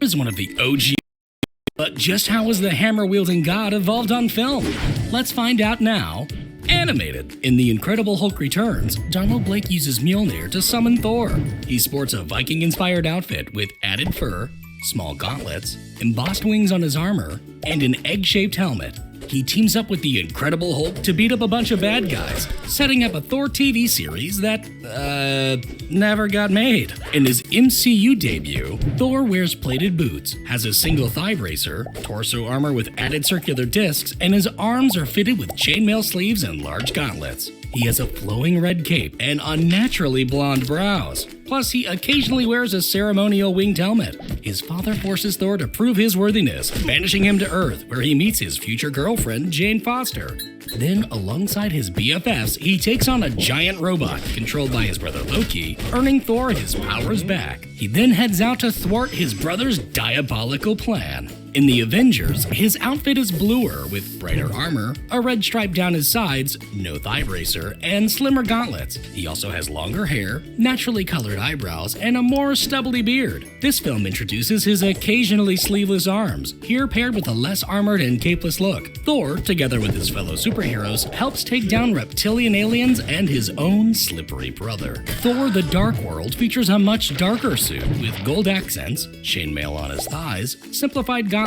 is one of the OG. But just how was the hammer-wielding god evolved on film? Let's find out now. Animated. In The Incredible Hulk Returns, Donald Blake uses Mjolnir to summon Thor. He sports a Viking-inspired outfit with added fur, small gauntlets, embossed wings on his armor, and an egg-shaped helmet. He teams up with the Incredible Hulk to beat up a bunch of bad guys, setting up a Thor TV series that, never got made. In his MCU debut, Thor wears plated boots, has a single thigh bracer, torso armor with added circular discs, and his arms are fitted with chainmail sleeves and large gauntlets. He has a flowing red cape and unnaturally blonde brows. Plus, he occasionally wears a ceremonial winged helmet. His father forces Thor to prove his worthiness, banishing him to Earth, where he meets his future girlfriend, Jane Foster. Then, alongside his BFFs, he takes on a giant robot controlled by his brother Loki, earning Thor his powers back. He then heads out to thwart his brother's diabolical plan. In the Avengers, his outfit is bluer with brighter armor, a red stripe down his sides, no thigh bracer, and slimmer gauntlets. He also has longer hair, naturally colored eyebrows, and a more stubbly beard. This film introduces his occasionally sleeveless arms, here paired with a less armored and capeless look. Thor, together with his fellow superheroes, helps take down reptilian aliens and his own slippery brother. Thor: The Dark World features a much darker suit with gold accents, chainmail on his thighs, simplified gauntlets,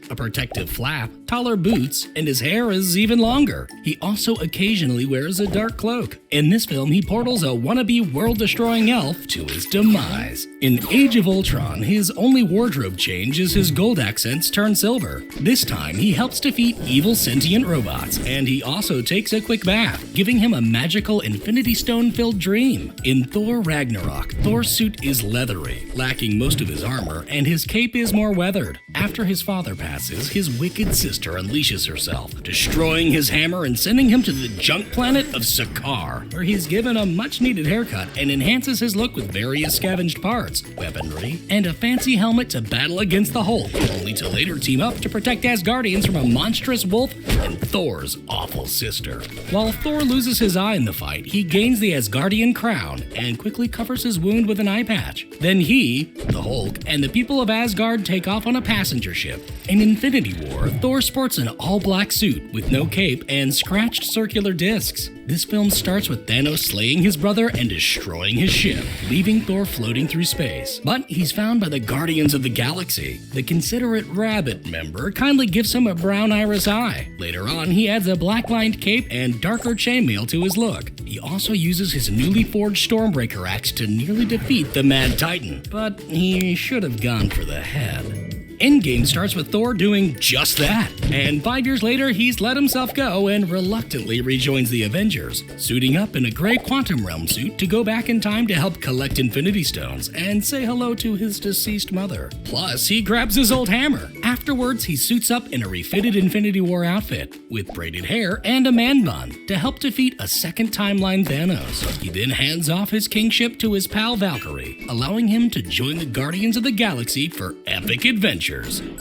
a protective flap, taller boots, and his hair is even longer. He also occasionally wears a dark cloak. In this film, he portals a wannabe world-destroying elf to his demise. In Age of Ultron, his only wardrobe change is his gold accents turn silver. This time, he helps defeat evil sentient robots, and he also takes a quick bath, giving him a magical Infinity Stone-filled dream. In Thor Ragnarok, Thor's suit is leathery, lacking most of his armor, and his cape is more weathered. After his father passes, his wicked sister unleashes herself, destroying his hammer and sending him to the junk planet of Sakaar, where he's given a much-needed haircut and enhances his look with various scavenged parts, weaponry, and a fancy helmet to battle against the Hulk, only to later team up to protect Asgardians from a monstrous wolf and Thor's awful sister. While Thor loses his eye in the fight, he gains the Asgardian crown and quickly covers his wound with an eye patch. Then he, the Hulk, and the people of Asgard take off on a passenger ship. In Infinity War, Thor sports an all-black suit with no cape and scratched circular discs. This film starts with Thanos slaying his brother and destroying his ship, leaving Thor floating through space. But he's found by the Guardians of the Galaxy. The considerate rabbit member kindly gives him a brown iris eye. Later on, he adds a black-lined cape and darker chainmail to his look. He also uses his newly forged Stormbreaker axe to nearly defeat the Mad Titan, but he should have gone for the head. Endgame starts with Thor doing just that, and 5 years later, he's let himself go and reluctantly rejoins the Avengers, suiting up in a gray Quantum Realm suit to go back in time to help collect Infinity Stones and say hello to his deceased mother. Plus, he grabs his old hammer. Afterwards, he suits up in a refitted Infinity War outfit, with braided hair and a man bun, to help defeat a second timeline Thanos. He then hands off his kingship to his pal Valkyrie, allowing him to join the Guardians of the Galaxy for epic adventures.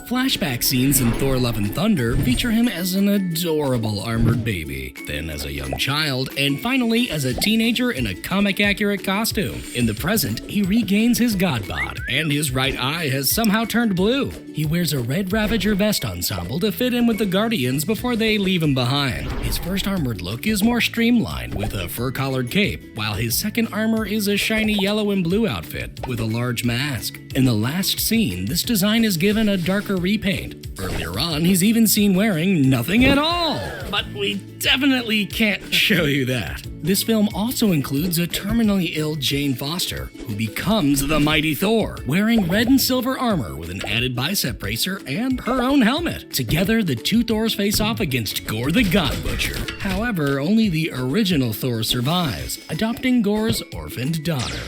Flashback scenes in Thor: Love and Thunder feature him as an adorable armored baby, then as a young child, and finally as a teenager in a comic-accurate costume. In the present, he regains his god bod, and his right eye has somehow turned blue. He wears a red Ravager vest ensemble to fit in with the Guardians before they leave him behind. His first armored look is more streamlined with a fur-collared cape, while his second armor is a shiny yellow and blue outfit with a large mask. In the last scene, this design is given a darker repaint. Earlier on, he's even seen wearing nothing at all. But we definitely can't show you that. This film also includes a terminally ill Jane Foster, who becomes the mighty Thor, wearing red and silver armor with an added bicep bracer and her own helmet. Together, the two Thors face off against Gore the God Butcher. However, only the original Thor survives, adopting Gore's orphaned daughter.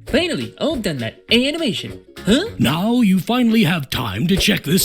Finally, all done that animation. Huh? Now you finally have time to check this